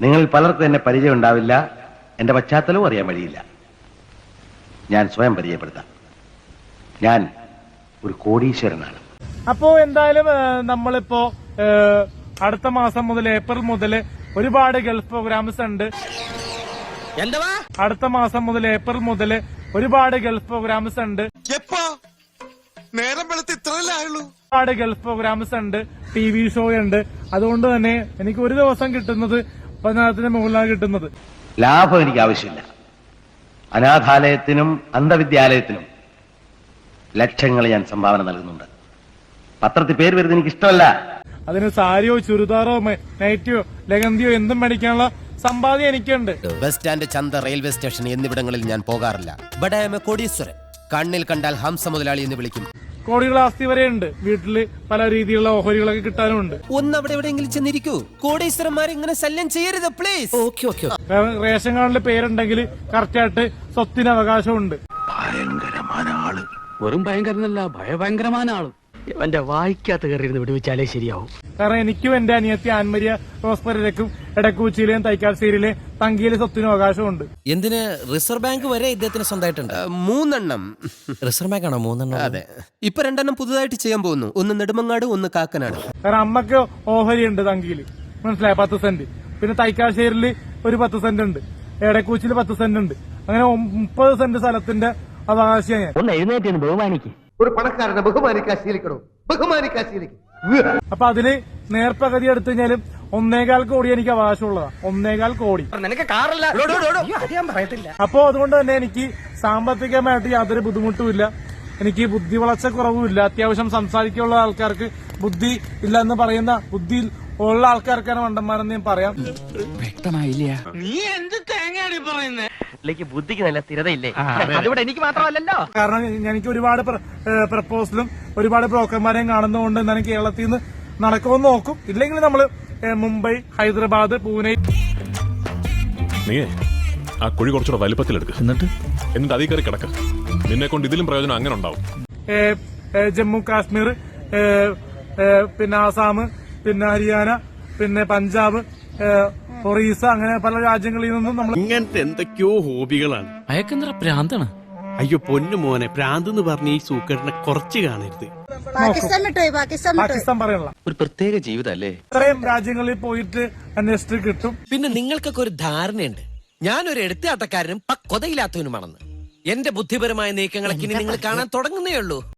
നിങ്ങൾ പലർക്കും എന്നെ പരിചയം ഉണ്ടാവില്ല, എന്റെ പശ്ചാത്തലവും അറിയാൻ വഴിയില്ല. ഞാൻ സ്വയം പരിചയപ്പെടുത്താം. ഞാൻ ഒരു കോടീശ്വരനാണ്. അപ്പോ എന്തായാലും നമ്മളിപ്പോ അടുത്ത മാസം മുതൽ ഏപ്രിൽ മുതൽ ഒരുപാട് ഗൾഫ് പ്രോഗ്രാംസ് ഉണ്ട്. അടുത്ത മാസം മുതൽ ഏപ്രിൽ മുതൽ ഒരുപാട് ഗൾഫ് പ്രോഗ്രാംസ് ഉണ്ട്. ഒരുപാട് ഗൾഫ് പ്രോഗ്രാംസ് ഉണ്ട്, TV ഷോ ഉണ്ട്. അതുകൊണ്ട് തന്നെ എനിക്ക് ഒരു ദിവസം കിട്ടുന്നത് 10,000-ന് മുകളിലാണ് കിട്ടുന്നത്. ലാഭം എനിക്ക് ആവശ്യമില്ല. അനാഥാലയത്തിനും അന്ധവിദ്യാലയത്തിനും ലക്ഷങ്ങൾ ഞാൻ സംഭാവന നൽകുന്നുണ്ട്. പത്രത്തിൽ പേര് വരുന്നത് എനിക്ക് ഇഷ്ടമല്ല. അതിന് സാരിയോ ചുരിദാറോ നൈറ്റിയോ ലഗന്തിയോ എന്തും മേടിക്കാനുള്ള സമ്പാദ്യം എനിക്കുണ്ട്. ബസ് സ്റ്റാൻഡ്, ചന്ത, റെയിൽവേ സ്റ്റേഷൻ എന്നിവിടങ്ങളിൽ ഞാൻ പോകാറില്ല. ബട്ട് ഐ ആം എ കോടീശ്വരൻ. കണ്ണിൽ കണ്ടാൽ ഹംസ മുതലാളി എന്ന് വിളിക്കും. കോടികൾ ആസ്തി വരെ ഉണ്ട്. വീട്ടില് പല രീതിയിലുള്ള ഓഹരികളൊക്കെ കിട്ടാനുമുണ്ട്. ഒന്ന് അവിടെ എവിടെയെങ്കിലും ചെന്നിരിക്കൂ. കോടീശ്വരന്മാരെ ഇങ്ങനെ ശല്യം ചെയ്യരുത് പ്ലീസ്. ഓക്കെ. റേഷൻ കാർഡിൽ പേരുണ്ടെങ്കിൽ കറക്റ്റായിട്ട് സ്വത്തിന് അവകാശമുണ്ട്. ഭയങ്കരമായ ആള്. വെറും ഭയങ്കരനല്ല, ഭയങ്കരമായ ആള്. എന്റെ വായിക്കാത്ത കയറിയിരുന്ന് വിടുവിച്ചാലേ ശരിയാവും. കാരണം എനിക്കും എന്റെ അനിയത്തി ആൻമരിയ റോസ്പെരയ്ക്കും എടക്കൂച്ചിയിലെയും തൈക്കാശ്ശേരിയിലെയും തങ്കിയിലെ സ്വത്തിനും അവകാശമുണ്ട്. എന്തിന് റിസർവ് ബാങ്ക് വരെ ഇദ്ദേഹത്തിന് സ്വന്തമായിട്ടുണ്ട്? 3 റിസർവ് ബാങ്ക് ആണോ 3? അതെ. ഇപ്പൊ 2 പുതുതായിട്ട് ചെയ്യാൻ പോകുന്നു. ഒന്ന് നെടുമങ്ങാട്, ഒന്ന് കാക്കനാട്. കാരണം അമ്മക്ക് ഓഹരി ഉണ്ട് തങ്കിയില്, മനസ്സിലായ 10 സെന്റ്. പിന്നെ തൈക്കാശ്ശേരിയില് ഒരു 10 സെന്റ് ഉണ്ട്. എടക്കൂച്ചിയിൽ 10 സെന്റ് ഉണ്ട്. അങ്ങനെ 30 സെന്റ് സ്ഥലത്തിന്റെ അവകാശിയാണ് ഞാൻ. ഒന്ന് എഴുന്നേറ്റ് ബഹുമാനിക്ക്. ഒരു പണക്കാരനെ ബഹുമാനിക്കാൻ ശീലിക്കണോ? ബഹുമാനിക്കാൻ ശീലിക്കും. അപ്പൊ നേർപ്പകുതി എടുത്തു കഴിഞ്ഞാലും 1.25 കോടി എനിക്ക് അവകാശമുള്ളതാണ്. 1.25 കോടി. നിനക്ക് കാറല്ല. പറയത്തില്ല. അപ്പോ അതുകൊണ്ട് തന്നെ എനിക്ക് സാമ്പത്തികമായിട്ട് യാതൊരു ബുദ്ധിമുട്ടുമില്ല. എനിക്ക് ബുദ്ധി വളർച്ചക്കുറവുമില്ല. അത്യാവശ്യം സംസാരിക്കാനുള്ള ആൾക്കാർക്ക് ബുദ്ധി ഇല്ല എന്ന് പറയുന്ന ബുദ്ധി ഉള്ള ആൾക്കാർക്കാണ് മണ്ടന്മാരെന്ന് ഞാൻ പറയാം. വ്യക്തമായില്ല. നീ എന്ത് തേങ്ങയാണ് പറയുന്നത്? ബുദ്ധിക്ക് നല്ല സ്ഥിരതയില്ലേ? അതുകൊണ്ട് എനിക്ക് മാത്രമല്ലല്ലോ. കാരണം എനിക്ക് ഒരുപാട് പ്രപ്പോസലും ഒരുപാട് ബ്രോക്കർമാരെയും കാണുന്നതുകൊണ്ട് ഞാൻ കേരളത്തിൽ നിന്ന് നടക്കുമെന്ന് നോക്കും. ഇല്ലെങ്കിൽ നമ്മള് മുംബൈ, ഹൈദരാബാദ്, പൂനെ. നീ ആ കുഴി കുറച്ചുകൂടെ വലിപ്പത്തിലെടുക്ക്. എന്നിട്ട് അതീ കയറി കിടക്ക. നിന്നെ കൊണ്ട് ഇതിലും പ്രയോജനം അങ്ങനെ ഉണ്ടാവും. ജമ്മു കാശ്മീർ, പിന്നെ ആസാം, പിന്നെ ഹരിയാന, പിന്നെ പഞ്ചാബ്, ഒറീസ, അങ്ങനെ പല രാജ്യങ്ങളിൽ നിന്നും നമ്മൾ ഇങ്ങനത്തെ എന്തൊക്കെയോ ഹോബികളാണ്. അയക്കെന്തറ പ്രാന്താണ്. അയ്യോ പൊന്നു മോനെ, പ്രാന്ത് എന്ന് പറഞ്ഞ ഈ സൂക്കേടിനെ കുറച്ച് കാണരുത്. പാകിസ്ഥാൻ പറയണ ഒരു പ്രത്യേക ജീവിതല്ലേ. ഇത്രയും രാജ്യങ്ങളിൽ പോയിട്ട് അന്വേഷിച്ചിട്ട് കിട്ടും. പിന്നെ നിങ്ങൾക്കൊക്കെ ഒരു ധാരണയുണ്ട് ഞാനൊരു എടുത്താട്ടക്കാരനും പക്വതയില്ലാത്തവനുമാണെന്ന്. എന്റെ ബുദ്ധിപരമായ നീക്കങ്ങളൊക്കെ ഇനി നിങ്ങൾ കാണാൻ തുടങ്ങുന്നേ ഉള്ളൂ.